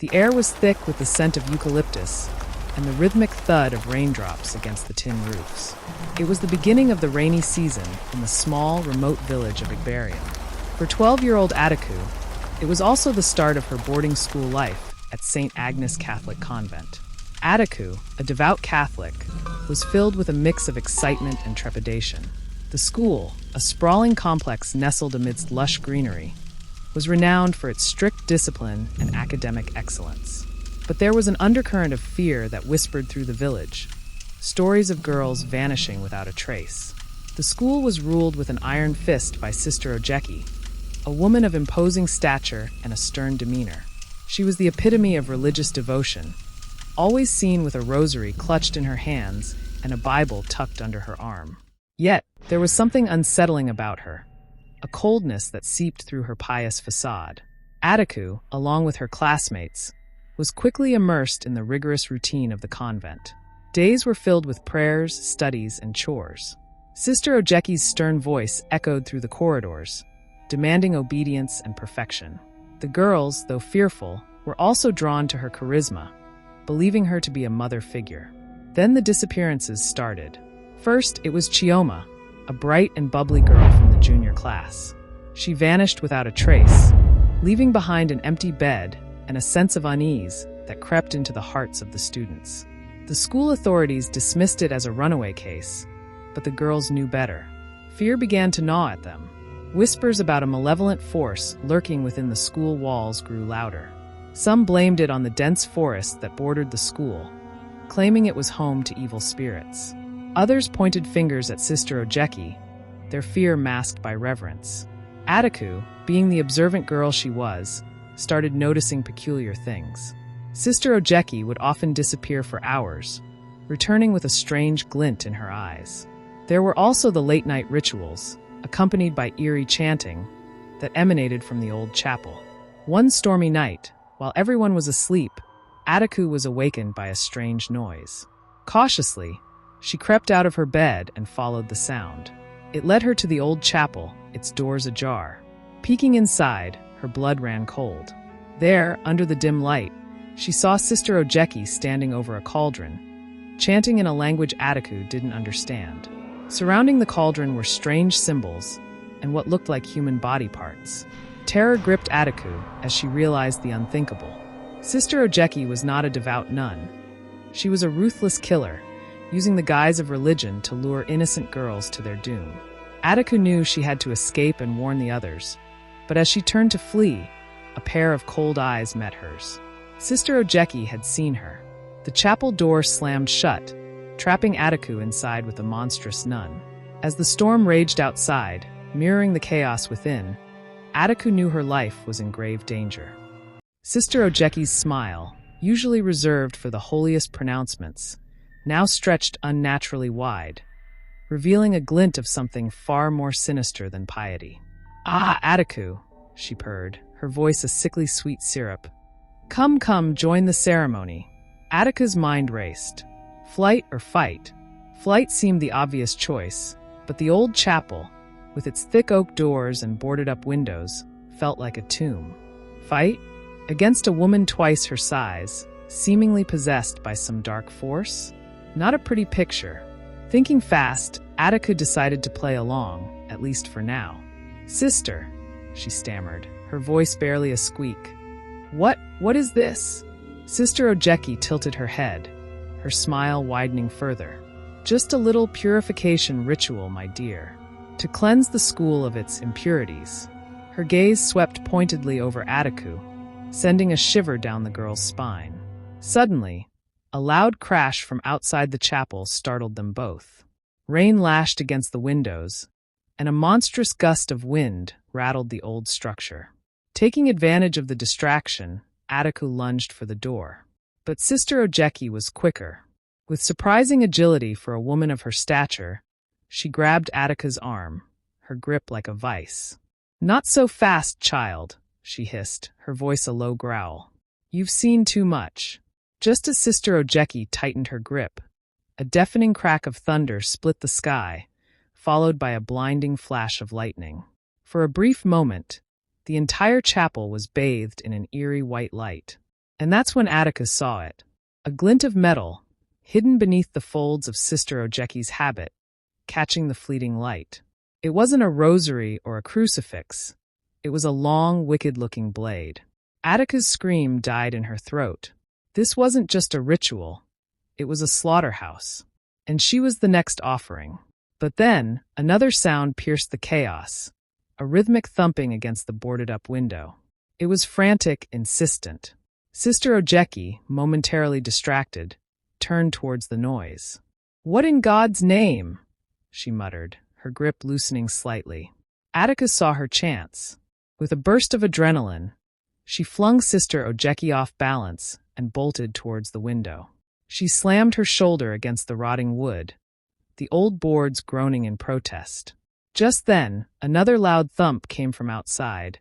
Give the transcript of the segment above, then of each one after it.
The air was thick with the scent of eucalyptus and the rhythmic thud of raindrops against the tin roofs. It was the beginning of the rainy season in the small, remote village of Igbarium. For 12-year-old Adaku, it was also the start of her boarding school life at St Agnes Catholic Convent. Adaku, a devout Catholic, was filled with a mix of excitement and trepidation. The school, a sprawling complex nestled amidst lush greenery, was renowned for its strict discipline and academic excellence. But there was an undercurrent of fear that whispered through the village, stories of girls vanishing without a trace. The school was ruled with an iron fist by Sister Ogechi, a woman of imposing stature and a stern demeanor. She was the epitome of religious devotion, always seen with a rosary clutched in her hands and a Bible tucked under her arm. Yet, there was something unsettling about her, a coldness that seeped through her pious facade. Adaku, along with her classmates, was quickly immersed in the rigorous routine of the convent. Days were filled with prayers, studies, and chores. Sister Ogechi's stern voice echoed through the corridors, demanding obedience and perfection. The girls, though fearful, were also drawn to her charisma, believing her to be a mother figure. Then the disappearances started. First, it was Chioma, a bright and bubbly girl from the junior class. She vanished without a trace, leaving behind an empty bed and a sense of unease that crept into the hearts of the students. The school authorities dismissed it as a runaway case, but the girls knew better. Fear began to gnaw at them. Whispers about a malevolent force lurking within the school walls grew louder. Some blamed it on the dense forest that bordered the school, claiming it was home to evil spirits. Others pointed fingers at Sister Ogechi, their fear masked by reverence. Adaku, being the observant girl she was, started noticing peculiar things. Sister Ogechi would often disappear for hours, returning with a strange glint in her eyes. There were also the late-night rituals, accompanied by eerie chanting, that emanated from the old chapel. One stormy night, while everyone was asleep, Adaku was awakened by a strange noise. Cautiously, she crept out of her bed and followed the sound. It led her to the old chapel, its doors ajar. Peeking inside, her blood ran cold. There, under the dim light, she saw Sister Ogechi standing over a cauldron, chanting in a language Adaku didn't understand. Surrounding the cauldron were strange symbols and what looked like human body parts. Terror gripped Adaku as she realized the unthinkable. Sister Ogechi was not a devout nun. She was a ruthless killer, using the guise of religion to lure innocent girls to their doom. Adaku knew she had to escape and warn the others, but as she turned to flee, a pair of cold eyes met hers. Sister Ogechi had seen her. The chapel door slammed shut, trapping Adaku inside with the monstrous nun. As the storm raged outside, mirroring the chaos within, Adaku knew her life was in grave danger. Sister Ogechi's smile, usually reserved for the holiest pronouncements, now stretched unnaturally wide, revealing a glint of something far more sinister than piety. "Ah, Adaku," she purred, her voice a sickly sweet syrup. "Come, come, join the ceremony." Adaku's mind raced. Flight or fight? Flight seemed the obvious choice, but the old chapel, with its thick oak doors and boarded-up windows, felt like a tomb. Fight? Against a woman twice her size, seemingly possessed by some dark force? Not a pretty picture. Thinking fast, Adaku decided to play along, at least for now. "Sister," she stammered, her voice barely a squeak. What is this?" Sister Ogechi tilted her head, her smile widening further. "Just a little purification ritual, my dear, to cleanse the school of its impurities." Her gaze swept pointedly over Adaku, sending a shiver down the girl's spine. Suddenly, a loud crash from outside the chapel startled them both. Rain lashed against the windows, and a monstrous gust of wind rattled the old structure. Taking advantage of the distraction, Adaku lunged for the door. But Sister Ogechi was quicker. With surprising agility for a woman of her stature, she grabbed Adaku's arm, her grip like a vice. "Not so fast, child," she hissed, her voice a low growl. "You've seen too much." Just as Sister Ogechi tightened her grip, a deafening crack of thunder split the sky, followed by a blinding flash of lightning. For a brief moment, the entire chapel was bathed in an eerie white light. And that's when Adaku saw it. A glint of metal, hidden beneath the folds of Sister Ogechi's habit, catching the fleeting light. It wasn't a rosary or a crucifix. It was a long, wicked-looking blade. Adaku's scream died in her throat. This wasn't just a ritual. It was a slaughterhouse. And she was the next offering. But then, another sound pierced the chaos, a rhythmic thumping against the boarded-up window. It was frantic, insistent. Sister Ogechi, momentarily distracted, turned towards the noise. "What in God's name?" she muttered, her grip loosening slightly. Adaku saw her chance. With a burst of adrenaline, she flung Sister Ogechi off balance and bolted towards the window. She slammed her shoulder against the rotting wood, the old boards groaning in protest. Just then, another loud thump came from outside,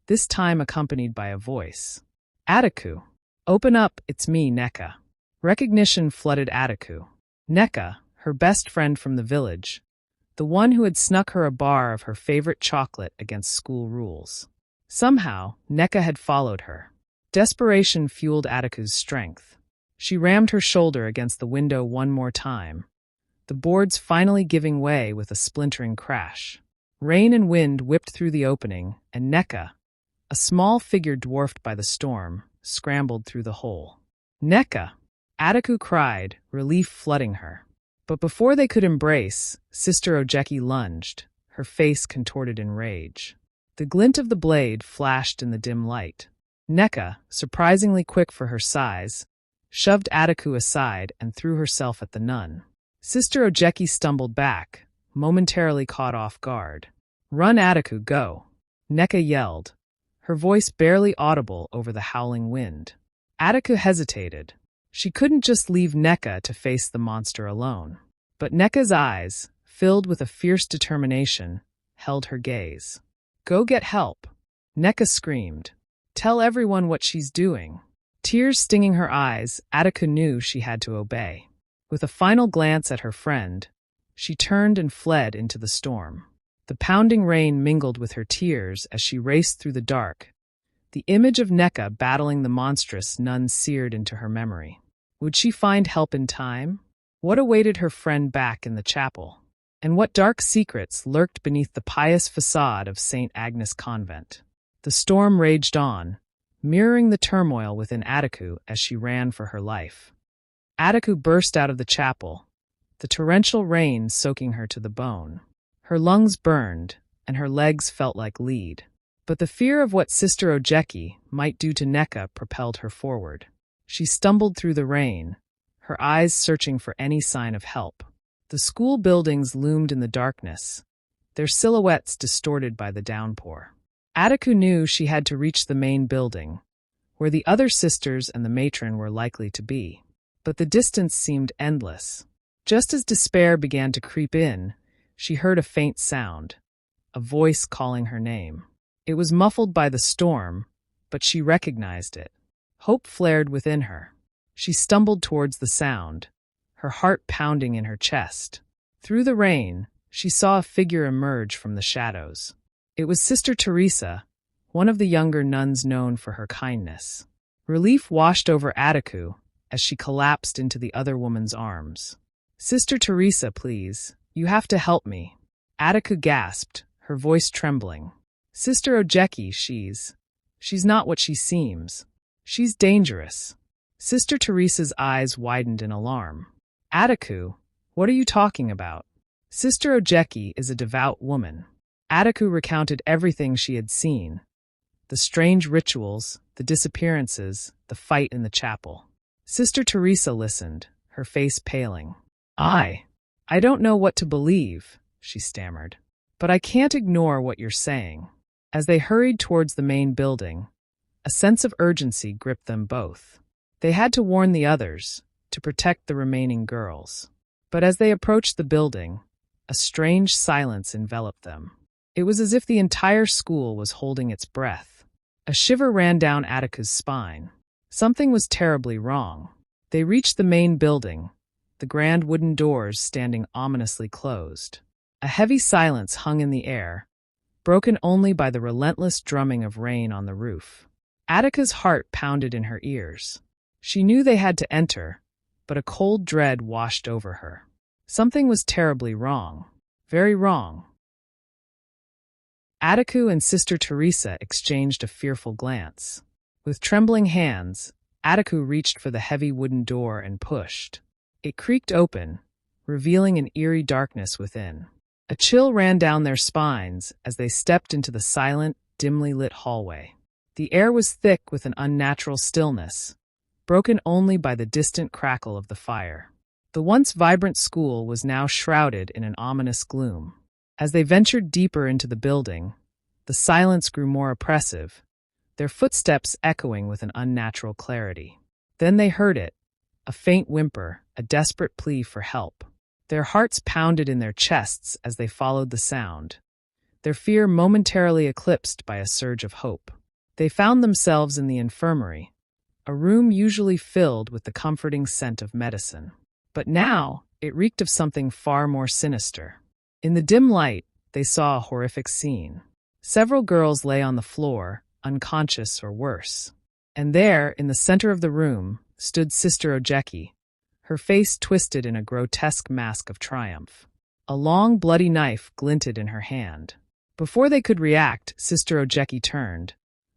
this time accompanied by a voice. "Adaku! Open up, it's me, Neka." Recognition flooded Adaku. Neka, her best friend from the village, the one who had snuck her a bar of her favorite chocolate against school rules. Somehow, Neka had followed her. Desperation fueled Adaku's strength. She rammed her shoulder against the window one more time, the boards finally giving way with a splintering crash. Rain and wind whipped through the opening, and Neka, a small figure dwarfed by the storm, scrambled through the hole. "Neka!" Adaku cried, relief flooding her. But before they could embrace, Sister Ogechi lunged, her face contorted in rage. The glint of the blade flashed in the dim light. Neka, surprisingly quick for her size, shoved Adaku aside and threw herself at the nun. Sister Ogechi stumbled back, momentarily caught off guard. "Run, Adaku, go!" Neka yelled, her voice barely audible over the howling wind. Adaku hesitated. She couldn't just leave Neka to face the monster alone. But Neka's eyes, filled with a fierce determination, held her gaze. "Go get help," Neka screamed. "Tell everyone what she's doing." Tears stinging her eyes, Adaku knew she had to obey. With a final glance at her friend, she turned and fled into the storm. The pounding rain mingled with her tears as she raced through the dark. The image of Neka battling the monstrous nun seared into her memory. Would she find help in time? What awaited her friend back in the chapel? And what dark secrets lurked beneath the pious facade of St Agnes Convent? The storm raged on, mirroring the turmoil within Adaku as she ran for her life. Adaku burst out of the chapel, the torrential rain soaking her to the bone. Her lungs burned, and her legs felt like lead. But the fear of what Sister Ogechi might do to Neka propelled her forward. She stumbled through the rain, her eyes searching for any sign of help. The school buildings loomed in the darkness, their silhouettes distorted by the downpour. Adaku knew she had to reach the main building, where the other sisters and the matron were likely to be. But the distance seemed endless. Just as despair began to creep in, she heard a faint sound, a voice calling her name. It was muffled by the storm, but she recognized it. Hope flared within her. She stumbled towards the sound, her heart pounding in her chest. Through the rain, she saw a figure emerge from the shadows. It was Sister Teresa, one of the younger nuns known for her kindness. Relief washed over Adaku as she collapsed into the other woman's arms. "Sister Teresa, please, you have to help me." Adaku gasped, her voice trembling. "Sister Ogechi, she's not what she seems. She's dangerous." Sister Teresa's eyes widened in alarm. "Adaku, what are you talking about?" Sister Ogechi is a devout woman. Adaku recounted everything she had seen. The strange rituals, the disappearances, the fight in the chapel. Sister Teresa listened, her face paling. I don't know what to believe," she stammered. "But I can't ignore what you're saying." As they hurried towards the main building, a sense of urgency gripped them both. They had to warn the others, to protect the remaining girls. But as they approached the building, a strange silence enveloped them. It was as if the entire school was holding its breath. A shiver ran down Adaku's spine. Something was terribly wrong. They reached the main building, the grand wooden doors standing ominously closed. A heavy silence hung in the air, broken only by the relentless drumming of rain on the roof. Attica's heart pounded in her ears. She knew they had to enter, but a cold dread washed over her. Something was terribly wrong. Very wrong. Adaku and Sister Teresa exchanged a fearful glance. With trembling hands, Adaku reached for the heavy wooden door and pushed. It creaked open, revealing an eerie darkness within. A chill ran down their spines as they stepped into the silent, dimly lit hallway. The air was thick with an unnatural stillness, broken only by the distant crackle of the fire. The once vibrant school was now shrouded in an ominous gloom. As they ventured deeper into the building, the silence grew more oppressive, their footsteps echoing with an unnatural clarity. Then they heard it, a faint whimper, a desperate plea for help. Their hearts pounded in their chests as they followed the sound, their fear momentarily eclipsed by a surge of hope. They found themselves in the infirmary, a room usually filled with the comforting scent of medicine. But now, it reeked of something far more sinister. In the dim light, they saw a horrific scene. Several girls lay on the floor, unconscious or worse. And there, in the center of the room, stood Sister Ogechi, her face twisted in a grotesque mask of triumph. A long, bloody knife glinted in her hand. Before they could react, Sister Ogechi turned,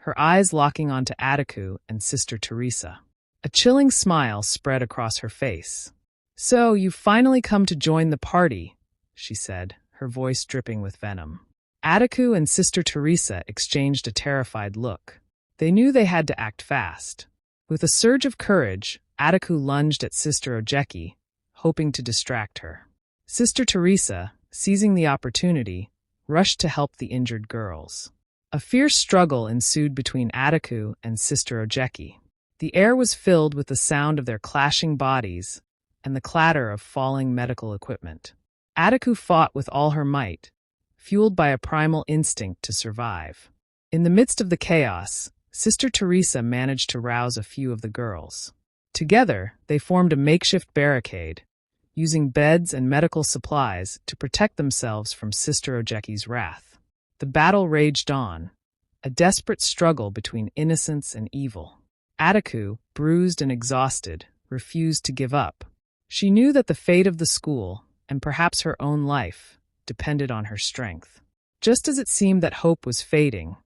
her eyes locking onto Adaku and Sister Teresa. A chilling smile spread across her face. "So, you've finally come to join the party," she said, her voice dripping with venom. Adaku and Sister Teresa exchanged a terrified look. They knew they had to act fast. With a surge of courage, Adaku lunged at Sister Ogechi, hoping to distract her. Sister Teresa, seizing the opportunity, rushed to help the injured girls. A fierce struggle ensued between Adaku and Sister Ogechi. The air was filled with the sound of their clashing bodies and the clatter of falling medical equipment. Adaku fought with all her might, fueled by a primal instinct to survive. In the midst of the chaos, Sister Teresa managed to rouse a few of the girls. Together, they formed a makeshift barricade, using beds and medical supplies to protect themselves from Sister Ogechi's wrath. The battle raged on, a desperate struggle between innocence and evil. Adaku, bruised and exhausted, refused to give up. She knew that the fate of the school, and perhaps her own life, depended on her strength. Just as it seemed that hope was fading,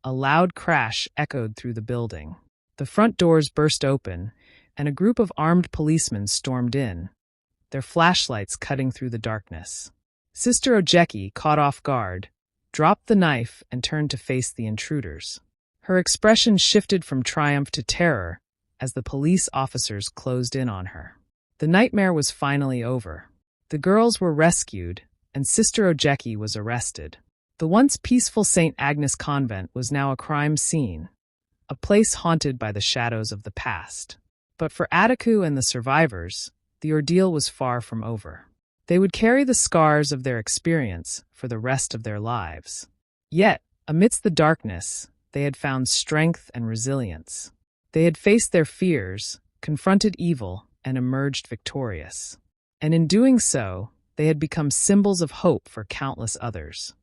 a loud crash echoed through the building. The front doors burst open, and a group of armed policemen stormed in, their flashlights cutting through the darkness. Sister Ogechi, caught off guard, dropped the knife and turned to face the intruders. Her expression shifted from triumph to terror as the police officers closed in on her. The nightmare was finally over. The girls were rescued, and Sister Ogechi was arrested. The once peaceful St Agnes Convent was now a crime scene, a place haunted by the shadows of the past. But for Adaku and the survivors, the ordeal was far from over. They would carry the scars of their experience for the rest of their lives. Yet, amidst the darkness, they had found strength and resilience. They had faced their fears, confronted evil, and emerged victorious. And in doing so, they had become symbols of hope for countless others.